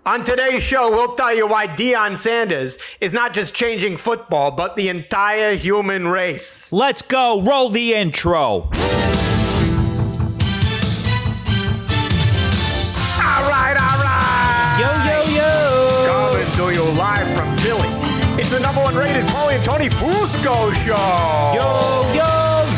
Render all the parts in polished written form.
On today's show, we'll tell you why Deion Sanders is not just changing football, but the entire human race. Let's go. Roll the intro. All right. Yo. Coming to you live from Philly. It's the number one rated Paulie Tony Fusco Show.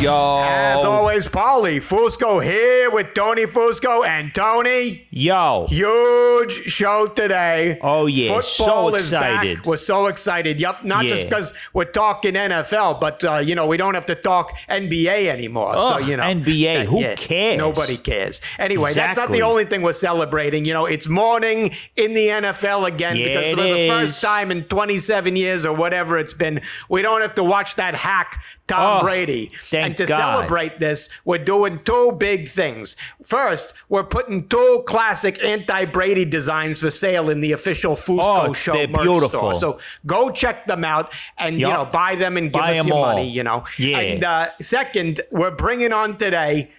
Yo. As always, Paulie Fusco here with Tony Fusco and Tony. Yo. Huge show today. Oh, yeah. Football So is excited. back. We're so excited. Yep. Not just because we're talking NFL, but, we don't have to talk NBA anymore. Ugh, so, NBA. Who cares? Nobody cares. Anyway, that's not Exactly. the only thing we're celebrating. It's morning in the NFL again because it for the is. first time in 27 years or whatever it's been, we don't have to watch that hack Tom Brady. Thank And to God. celebrate this, we're doing two big things. First, we're putting two classic anti-Brady designs for sale in the official Fusco Show they're merch beautiful. store. So go check them out and buy them and give Buy us them your all. money. Yeah. And second, we're bringing on today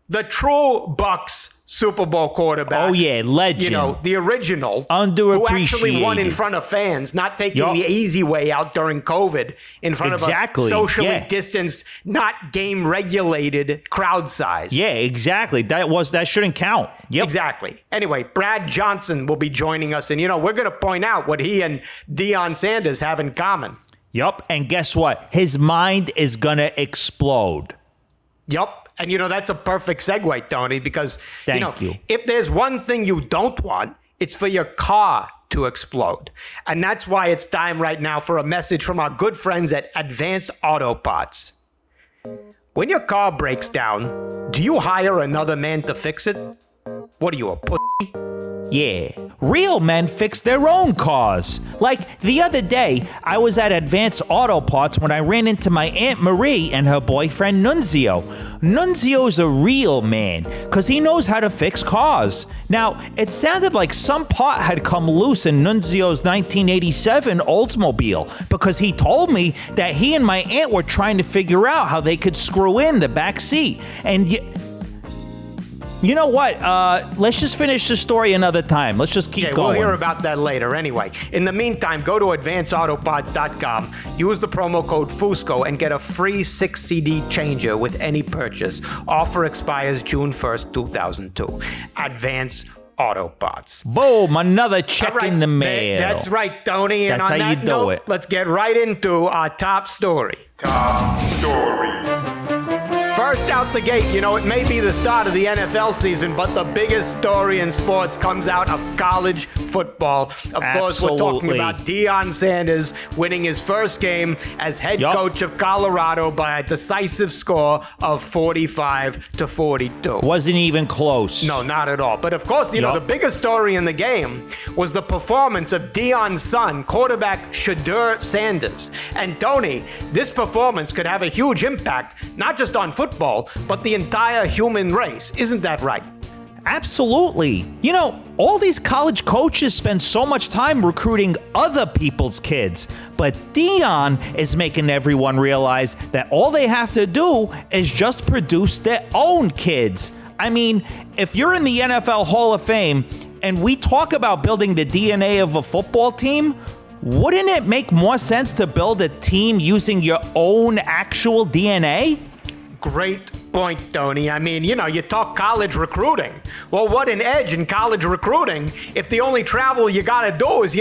the true Bucs Super Bowl quarterback. Oh, yeah. Legend. The original. Underappreciated. Who actually won in front of fans, not taking the easy way out during COVID in front of a socially distanced, not game regulated crowd size. Yeah, exactly. That shouldn't count. Yep. Exactly. Anyway, Brad Johnson will be joining us, and we're going to point out what he and Deion Sanders have in common. Yup. And guess what? His mind is going to explode. Yup. And, that's a perfect segue, Tony, because, Thank you. if there's one thing you don't want, it's for your car to explode. And that's why it's time right now for a message from our good friends at Advanced Auto Parts. When your car breaks down, do you hire another man to fix it? What are you, a pussy? Yeah, real men fix their own cars. Like the other day, I was at Advanced Auto Parts when I ran into my Aunt Marie and her boyfriend Nunzio. Nunzio's a real man, because he knows how to fix cars. Now, it sounded like some part had come loose in Nunzio's 1987 Oldsmobile, because he told me that he and my aunt were trying to figure out how they could screw in the back seat. And you know what? Let's just finish the story another time. Let's just keep going. We'll hear about that later. Anyway, in the meantime, go to advancedautoparts.com, use the promo code Fusco, and get a free 6 CD changer with any purchase. Offer expires June 1st, 2002. Advanced Auto Parts. Boom, another check in the mail. That's right, Tony. And That's on how that you do note, it. let's get right into our top story. Top story. First out the gate, it may be the start of the NFL season, but the biggest story in sports comes out of college football. Of course, we're talking about Deion Sanders winning his first game as head coach of Colorado by a decisive score of 45-42. Wasn't even close. No, not at all. But of course, the biggest story in the game was the performance of Deion's son, quarterback Shadur Sanders. And Tony, this performance could have a huge impact, not just on football, but the entire human race. Isn't that right? Absolutely. All these college coaches spend so much time recruiting other people's kids, but Deion is making everyone realize that all they have to do is just produce their own kids. I mean, if you're in the NFL Hall of Fame and we talk about building the DNA of a football team, wouldn't it make more sense to build a team using your own actual DNA? Great point, Tony. I mean, you talk college recruiting. Well, what an edge in college recruiting if the only travel you got to do is,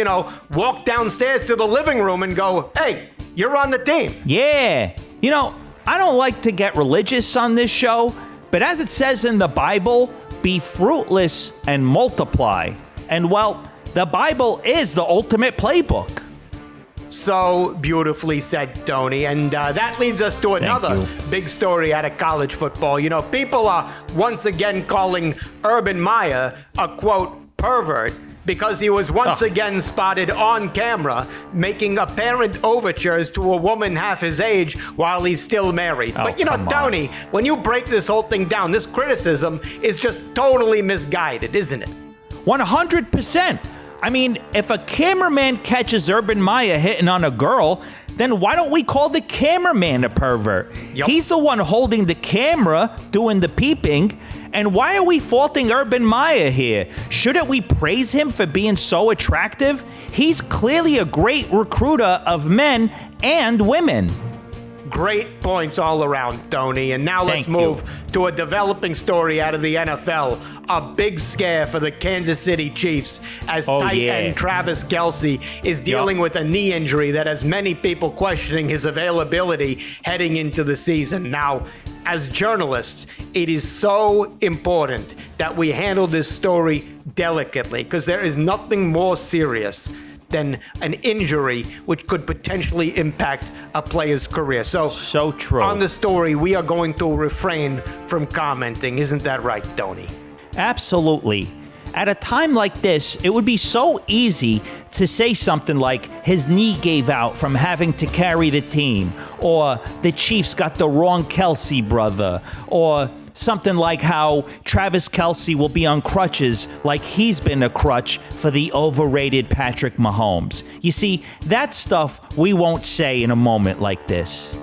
walk downstairs to the living room and go, hey, you're on the team. Yeah. I don't like to get religious on this show, but as it says in the Bible, be fruitless and multiply. And well, the Bible is the ultimate playbook. So beautifully said, Tony. And that leads us to another big story out of college football. People are once again calling Urban Meyer a, quote, pervert because he was once again spotted on camera making apparent overtures to a woman half his age while he's still married. But, Tony, when you break this whole thing down, this criticism is just totally misguided, isn't it? 100%. I mean, if a cameraman catches Urban Meyer hitting on a girl, then why don't we call the cameraman a pervert? Yep. He's the one holding the camera, doing the peeping, And why are we faulting Urban Meyer here? Shouldn't we praise him for being so attractive? He's clearly a great recruiter of men and women. Great points all around, Tony. And now let's Thank move you. to a developing story out of the NFL. A big scare for the Kansas City Chiefs as tight end Travis Kelce is dealing with a knee injury that has many people questioning his availability heading into the season. Now, as journalists, it is so important that we handle this story delicately because there is nothing more serious than an injury which could potentially impact a player's career. So true. On the story, we are going to refrain from commenting. Isn't that right, Tony? Absolutely. At a time like this, it would be so easy to say something like his knee gave out from having to carry the team, or the Chiefs got the wrong Kelce brother, or something like how Travis Kelce will be on crutches like he's been a crutch for the overrated Patrick Mahomes. You see, that stuff we won't say in a moment like this.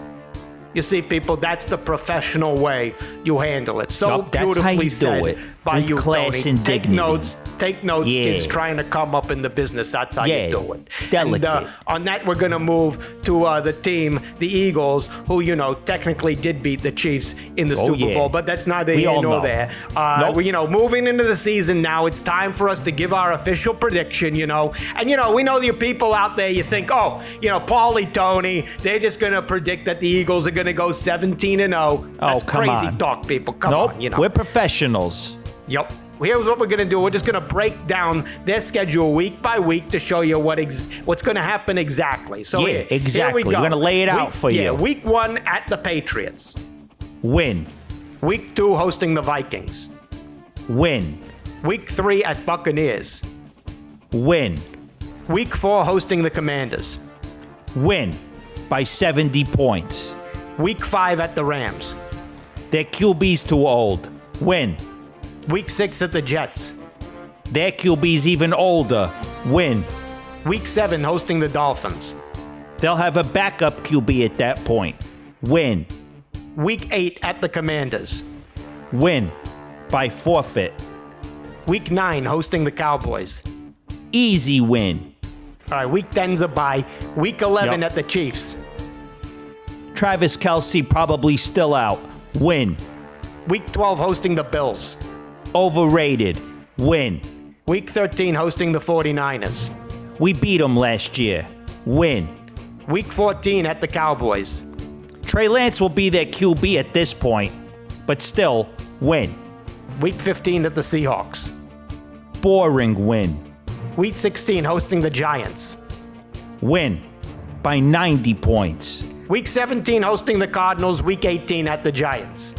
You see, people, that's the professional way you handle it. So Yup, that's beautifully how you said do it. by With you, class Tony. and Take dignity. Take notes, Yeah. kids trying to come up in the business. That's how you do it. Delicate. And on that, we're going to move to the team, the Eagles, who, technically did beat the Chiefs in the Super Bowl, but that's neither We here all nor know. there. Nope. Moving into the season now, it's time for us to give our official prediction, And, we know you people out there, you think, Paulie Tony, they're just going to predict that the Eagles are going to go 17-0. That's come crazy on. talk, people. Come Nope, on, we're professionals. Yep. Here's what we're going to do. We're just going to break down their schedule week by week to show you what's going to happen exactly. So Yeah, here exactly. we go. We're gonna lay it out for you. Yeah, week 1 at the Patriots. Win. Week 2 hosting the Vikings. Win. Week 3 at Buccaneers. Win. Week 4 hosting the Commanders. Win. By 70 points. Week 5 at the Rams. Their QB's too old. Win. Week 6 at the Jets. Their QB's even older. Win. Week 7 hosting the Dolphins. They'll have a backup QB at that point. Win. Week 8 at the Commanders. Win. By forfeit. Week 9 hosting the Cowboys. Easy win. All right, week 10's a bye. Week 11 Yep. at the Chiefs. Travis Kelce probably still out. Win. Week 12 hosting the Bills. Overrated. Win. Week 13 hosting the 49ers. We beat them last year. Win. Week 14 at the Cowboys. Trey Lance will be their QB at this point, but still, win. Week 15 at the Seahawks. Boring win. Week 16 hosting the Giants. Win. By 90 points. Week 17 hosting the Cardinals. Week 18 at the Giants.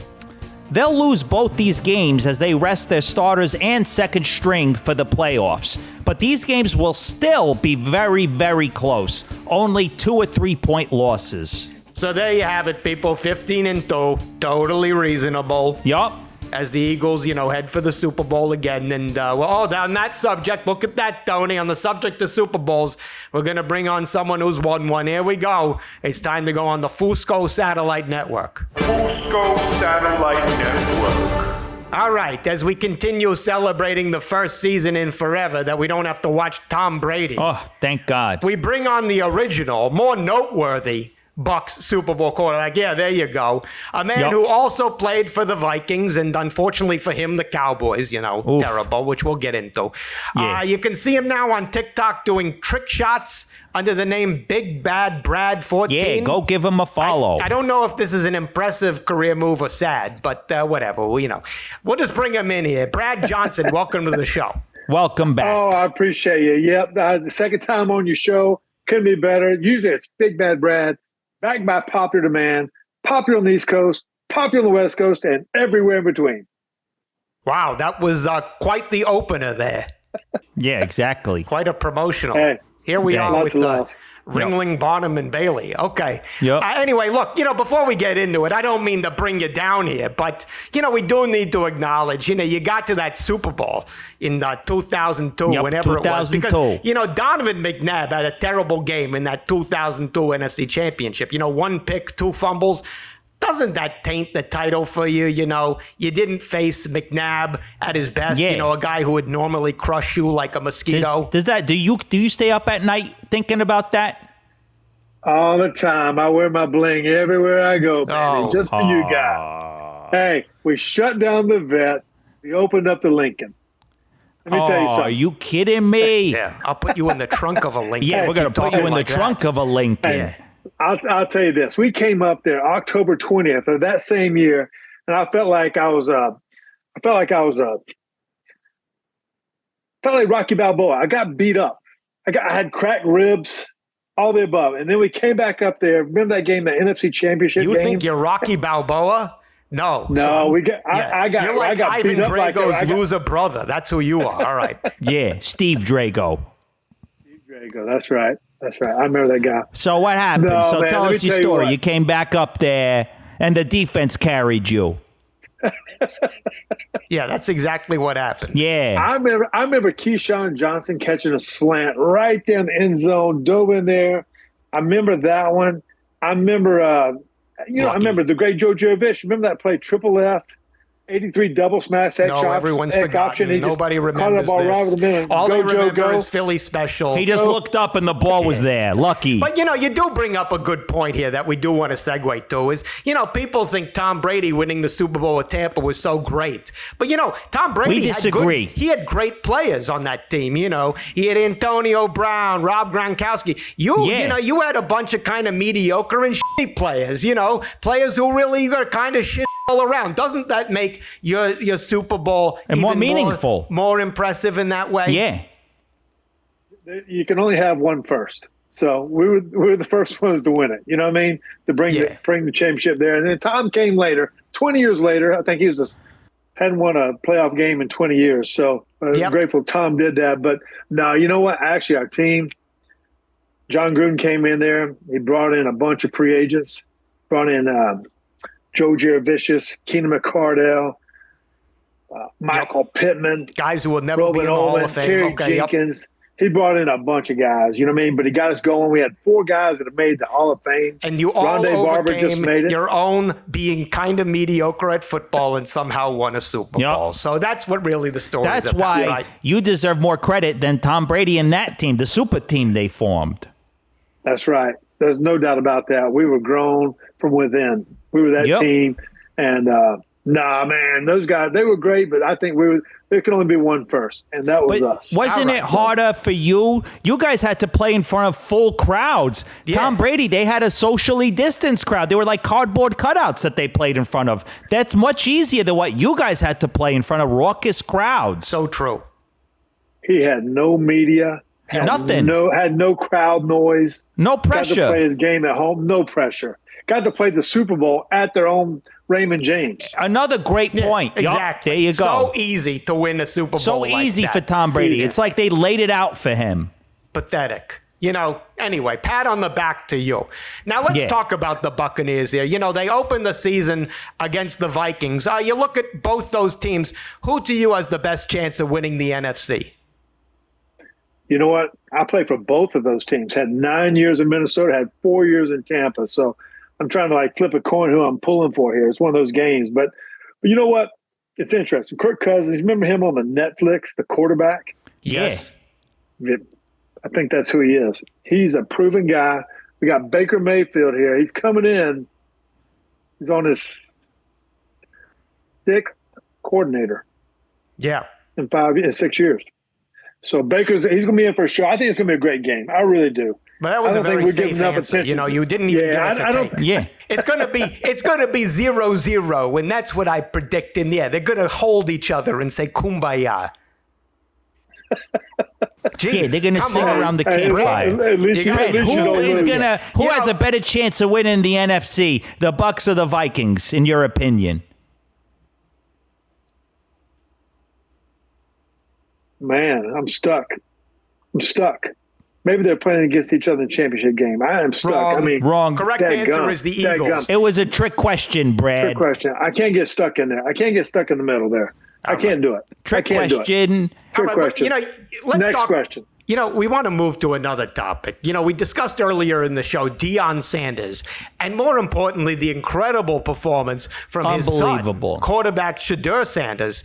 They'll lose both these games as they rest their starters and second string for the playoffs. But these games will still be very, very close. Only 2 or 3 point losses. So there you have it, people. 15-2. Totally reasonable. Yup. As the Eagles, head for the Super Bowl again. And, on that subject, look at that, Tony. On the subject of Super Bowls, we're going to bring on someone who's won one. Here we go. It's time to go on the Fusco Satellite Network. Fusco Satellite Network. All right, as we continue celebrating the first season in forever that we don't have to watch Tom Brady, Oh, thank God. we bring on the original, more noteworthy Bucs Super Bowl quarterback. Yeah, there you go. A man who also played for the Vikings and unfortunately for him, the Cowboys, terrible, which we'll get into. Yeah. You can see him now on TikTok doing trick shots under the name Big Bad Brad 14. Yeah, go give him a follow. I don't know if this is an impressive career move or sad, but whatever. We'll just bring him in here. Brad Johnson, welcome to the show. Welcome back. Oh, I appreciate you. Yep. The second time on your show. Couldn't be better. Usually it's Big Bad Brad, backed by popular demand, popular on the East Coast, popular on the West Coast, and everywhere in between. Wow, that was quite the opener there. Yeah, exactly. Quite a promotional. Hey, Here we yeah, are lots with of love. Ringling, Bonham, and Bailey. Okay. Yep. Anyway, look, before we get into it, I don't mean to bring you down here, but, we do need to acknowledge, you got to that Super Bowl in 2002, Yep, whenever it was. 2002. Because, Donovan McNabb had a terrible game in that 2002 NFC Championship. 1 pick, 2 fumbles. doesn't that taint the title for you? You know, you didn't face McNabb at his best. Yeah. You know, a guy who would normally crush you like a mosquito. Do you stay up at night thinking about that? All the time. I wear my bling everywhere I go, baby, just for you guys. Hey, we shut down the vet. We opened up the Lincoln. Let me tell you something. Are you kidding me? Yeah, I'll put you in the trunk of a Lincoln. Yeah, we're going to put you in the trunk of a Lincoln. Yeah. I'll tell you this. We came up there October 20th of that same year, and I felt like Rocky Balboa. I got beat up. I had cracked ribs, all the above. And then we came back up there. Remember that game, the NFC Championship game? You think you're Rocky Balboa? No. No, son. I got You're like I got Ivan beat up Drago's loser brother. That's who you are. All right. Yeah, Steve Drago. There you go. That's right. I remember that guy. So what happened? No, man, tell let us me your tell you story. what. You came back up there, and the defense carried you. Yeah, that's exactly what happened. Yeah. I remember Keyshawn Johnson catching a slant right down the end zone, dove in there. I remember that one. I remember, I remember the great Joe Jurevich. Remember that play, triple left, 83 double smash, X option. Everyone's forgotten. He Nobody just remembers caught the ball right this. over the middle. All they Go, Joe, remember go. is Philly special. He just looked up and the ball was there. Lucky. But, you do bring up a good point here that we do want to segue to is, people think Tom Brady winning the Super Bowl with Tampa was so great. But, Tom Brady We disagree. he had great players on that team. He had Antonio Brown, Rob Gronkowski. You had a bunch of kind of mediocre and shitty players, players who really are kind of shit all around. Doesn't that make your Super Bowl And even more meaningful. more impressive in that way? Yeah. You can only have one first. So we were the first ones to win it. You know what I mean? To bring the championship there. And then Tom came later, 20 years later. I think he hadn't won a playoff game in 20 years. So grateful Tom did that. But no, you know what? Actually, our team, John Gruden came in there. He brought in a bunch of free agents, brought in Joe Jurevicius, Keenan McCardell, Michael Pittman, guys who will never Robin be in the Hall Olin, of Fame. Kerry Jenkins. He brought in a bunch of guys, you know what I mean? But he got us going. We had 4 guys that have made the Hall of Fame. And you all Rondé Barber just overcame made it. your own being kind of mediocre at football and somehow won a Super Bowl. So that's what really the story is That's about. why Right? you deserve more credit than Tom Brady and that team, the super team they formed. That's right. There's no doubt about that. We were grown from within. We were that team. And man, those guys, they were great, but I think there could only be one first, and that was us. Wasn't it harder for you? You guys had to play in front of full crowds. Yeah. Tom Brady, they had a socially distanced crowd. They were like cardboard cutouts that they played in front of. That's much easier than what you guys had to play in front of raucous crowds. So true. He had no media. Nothing. Had no crowd noise. No pressure. Got to play his game at home. No pressure. Got to play the Super Bowl at their own Raymond James. Another great point. Exactly. There you go. So easy to win a Super Bowl. So like easy that. for Tom Brady. Yeah. It's like they laid it out for him. Pathetic. Anyway, pat on the back to you. Now let's talk about the Buccaneers here. They opened the season against the Vikings. You look at both those teams. Who to you has the best chance of winning the NFC? You know what? I played for both of those teams. Had 9 years in Minnesota, had 4 years in Tampa. So I'm trying to flip a coin who I'm pulling for here. It's one of those games. But you know what? It's interesting. Kirk Cousins, remember him on the Netflix, the quarterback? Yes. I think that's who he is. He's a proven guy. We got Baker Mayfield here. He's coming in. He's on his 6th coordinator. Yeah. In 6 years. So he's going to be in for a show. I think it's going to be a great game. I really do. But that was a very safe answer. You didn't even give us a take. Yeah. It's gonna be 0-0, and that's what I predict. And they're gonna hold each other and say kumbaya. Jeez, They're gonna sing around the campfire. At least you Who has a better chance of winning the NFC, the Bucs or the Vikings, in your opinion? Man, I'm stuck. Maybe they're playing against each other in the championship game. I am stuck. Wrong. Correct answer is the Eagles. It was a trick question, Brad. Trick question. I can't get stuck in there. I can't get stuck in the middle there. I can't do it. Trick I can't question. Do it. Trick question. Let's Next talk, question. we want to move to another topic. We discussed earlier in the show Deion Sanders, and more importantly, the incredible performance from his son, quarterback Shedeur Sanders.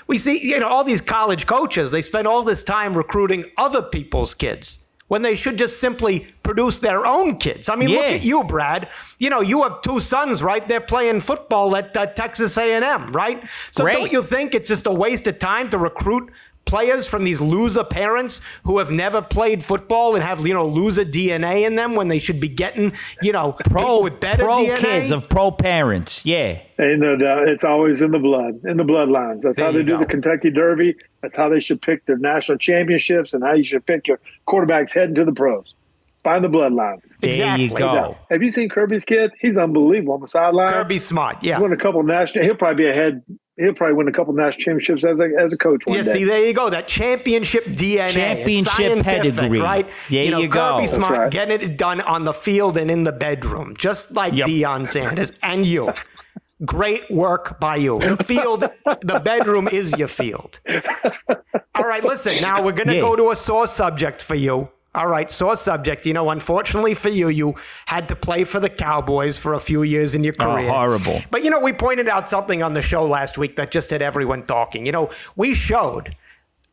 We see, all these college coaches, they spend all this time recruiting other people's kids when they should just simply produce their own kids. I mean, look at you, Brad. You have 2 sons, right? They're playing football at Texas A&M, right? So don't you think it's just a waste of time to recruit players from these loser parents who have never played football and have, loser DNA in them when they should be getting, people with better DNA? Kids of pro parents, yeah. Ain't no doubt. It's always in the bloodlines. That's how they do the Kentucky Derby. That's how they should pick their national championships and how you should pick your quarterbacks heading to the pros. Find the bloodlines. There you go. Have you seen Kirby's kid? He's unbelievable on the sidelines. Kirby's smart, yeah. He's won a couple national. He'll probably be ahead. He'll probably win a couple national championships as a coach one day. See, there you go. That championship DNA. Championship pedigree. Right? There you go. Kirby's smart, getting it done on the field and in the bedroom, just like Deion Sanders and you. Great work by you. The field, the bedroom is your field. All right, listen, now we're going to go to a sore subject for you. All right, sore subject. Unfortunately for you, you had to play for the Cowboys for a few years in your career. Oh, horrible. But, we pointed out something on the show last week that just had everyone talking. We showed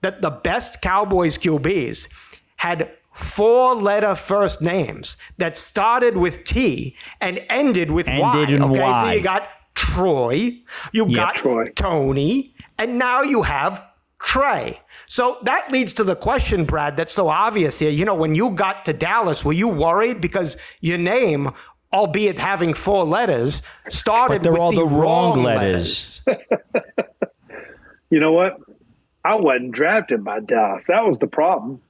that the best Cowboys QBs had 4-letter first names that started with T and ended with Y. In okay, Y. So you got Troy, you got Troy. Tony, and now you have Trey. So that leads to the question, Brad, that's so obvious here. When you got to Dallas, were you worried? Because your name, albeit having 4 letters, started with all the wrong letters. You know what? I wasn't drafted by Dallas. That was the problem.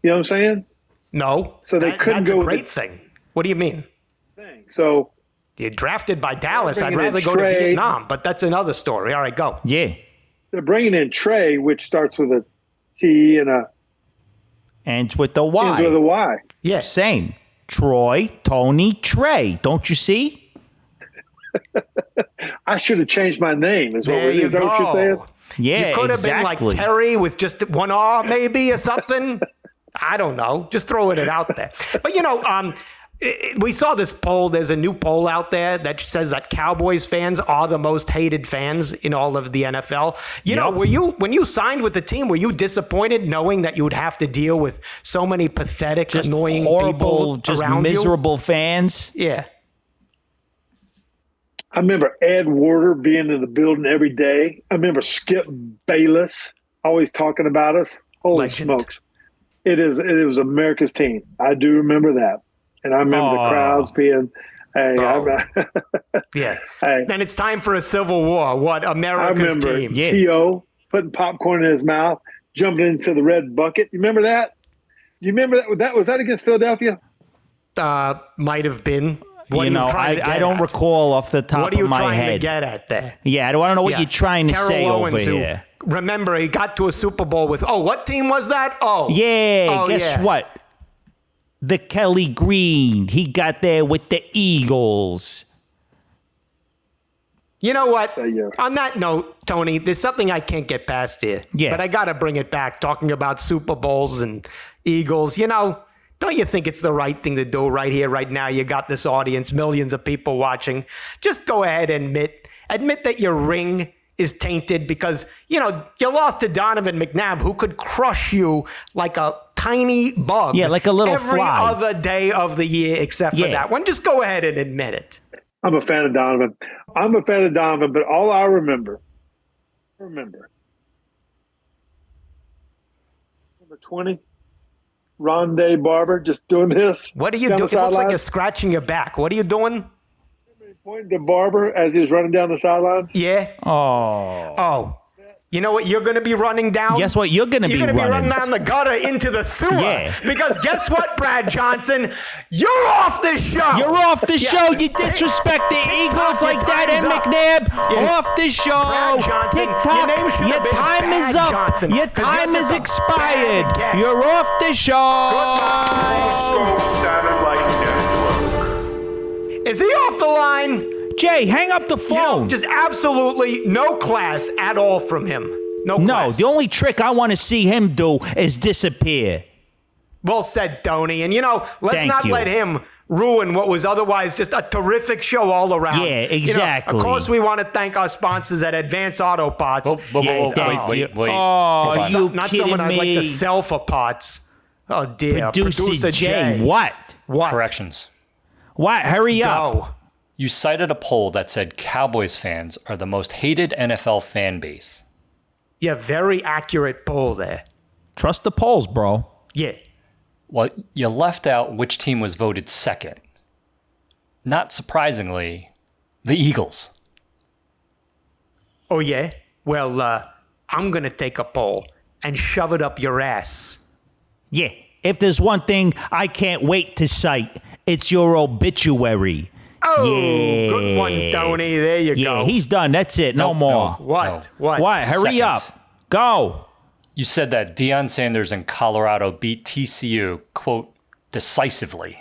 You know what I'm saying? No. So they couldn't go. That's a great thing. What do you mean? So you're drafted by Dallas. I'd rather go to Vietnam, but that's another story. All right, go. Yeah. They're bringing in Trey, which starts with a T and a ends with the Y. Ends with a Y. Yeah. Same. Troy, Tony, Trey. Don't you see? I should have changed my name. Is what you're saying? Yeah, you could have been like Terry with just 1 R, maybe, or something. I don't know. Just throwing it out there. But we saw this poll. There's a new poll out there that says that Cowboys fans are the most hated fans in all of the NFL. When you signed with the team, were you disappointed knowing that you would have to deal with so many pathetic, annoying, horrible, people around miserable fans? Yeah. I remember Ed Warder being in the building every day. I remember Skip Bayless always talking about us. Holy smokes. It was America's team. I do remember that. And I remember the crowds being, yeah. Hey. Then it's time for a civil war. What, America's team? Yeah. T.O. putting popcorn in his mouth, jumping into the red bucket. You remember that? You remember that? Was that against Philadelphia? Might have been. I don't recall off the top of my head. What are you trying to get at there? Yeah, I don't know what you're trying to say over here. Remember, he got to a Super Bowl with, what team was that? Guess what? The Kelly Green. He got there with the Eagles. You know what? On that note, Tony, there's something I can't get past here. Yeah. But I got to bring it back, talking about Super Bowls and Eagles. Don't you think it's the right thing to do right here, right now? You got this audience, millions of people watching. Just go ahead and admit that your ring is tainted because, you lost to Donovan McNabb, who could crush you like a tiny bug. Yeah, like a little every fly. Every other day of the year except for that one. Just go ahead and admit it. I'm a fan of Donovan. But all I remember number 20, Rondé Barber, just doing this. What are you doing? It looks like you're scratching your back. What are you doing? Pointing to Barber as he was running down the sidelines. Yeah. Oh. You know what you're going to be running down? Guess what you're going to be running? You're going to be running down the gutter into the sewer. Yeah. Because guess what, Brad Johnson? You're off this show. You're off the show. You disrespect the Eagles like that, and McNabb. Off the show. TikTok. Your time is up. Johnson, your time is expired. You're off the show. Fusco Satellite Network. Is he off the line? Jay, hang up the phone. Just absolutely no class at all from him. No, No, class. the only trick I want to see him do is disappear. Well said, Tony. And, let's Thank not you. let him ruin what was otherwise just a terrific show all around. Yeah, exactly. Of course, we want to thank our sponsors at Advanced Auto Parts. Thank Wait. Oh, Hold on. you Not kidding someone I'd like me? to sell for parts. Oh, dear. Producer Jay, what? What? Corrections. What? Hurry up. Go. You cited a poll that said Cowboys fans are the most hated NFL fan base. Yeah, very accurate poll there. Trust the polls, bro. Yeah. Well, you left out which team was voted second. Not surprisingly, the Eagles. Oh, yeah? Well, I'm going to take a poll and shove it up your ass. Yeah, if there's one thing I can't wait to cite, it's your obituary. Oh, Yeah. good one, Tony. There you Yeah, go. he's done. That's it. No more. What? No. What? What? Hurry Second. up. Go. You said that Deion Sanders and Colorado beat TCU, quote, decisively.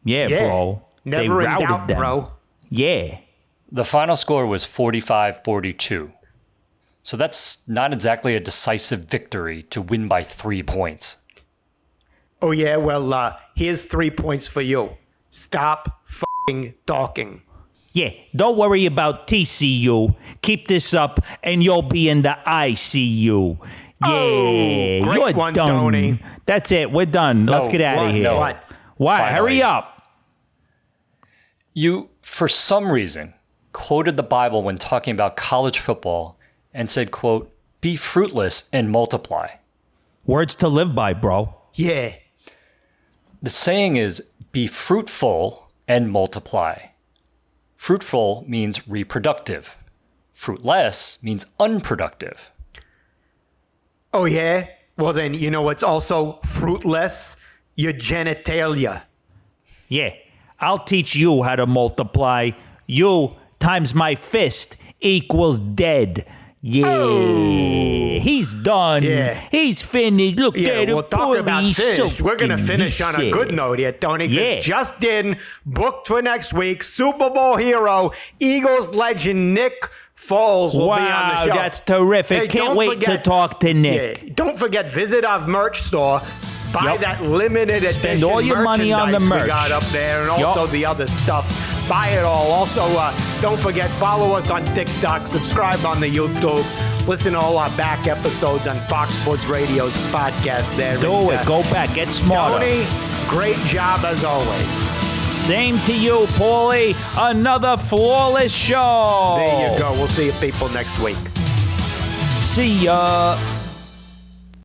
Yeah, Yeah. bro. They Never in routed doubt, them. bro. Yeah. The final score was 45-42. So that's not exactly a decisive victory to win by 3 points. Oh, yeah? Well, here's 3 points for you. Stop f***ing talking. Yeah, don't worry about TCU. Keep this up and you'll be in the ICU. Yeah, Oh, great you're one, done. Tony. That's it. We're done. Let's get out what? of here. No. What? What? Finally. Hurry up. You, for some reason, quoted the Bible when talking about college football and said, quote, be fruitless and multiply. Words to live by, bro. Yeah. The saying is be fruitful and multiply. Fruitful means reproductive. Fruitless means unproductive. Oh, yeah? Well, then, you know what's also fruitless? Your genitalia. Yeah, I'll teach you how to multiply. You times my fist equals dead. Yeah, he's done. Yeah. He's finished. Look Yeah, at him. we'll talk about He's fish. We're going to soaking finish his on a shit. good note here, Tony. 'Cause Yeah. just in, booked for next week, Super Bowl hero, Eagles legend Nick Foles will be on the Wow, show. that's terrific. Hey, Can't don't wait to forget- talk to Nick. Yeah, don't forget, visit our merch store. Buy Yup. that limited edition Spend all your money on the merchandise merch. we got up there, and also Yup. the other stuff. Buy it all. Also, don't forget, follow us on TikTok, subscribe on the YouTube, listen to all our back episodes on Fox Sports Radio's podcast there. Do And, it. Go back. Get smarter. Tony, great job as always. Same to you, Paulie. Another flawless show. There you go. We'll see you people next week. See ya.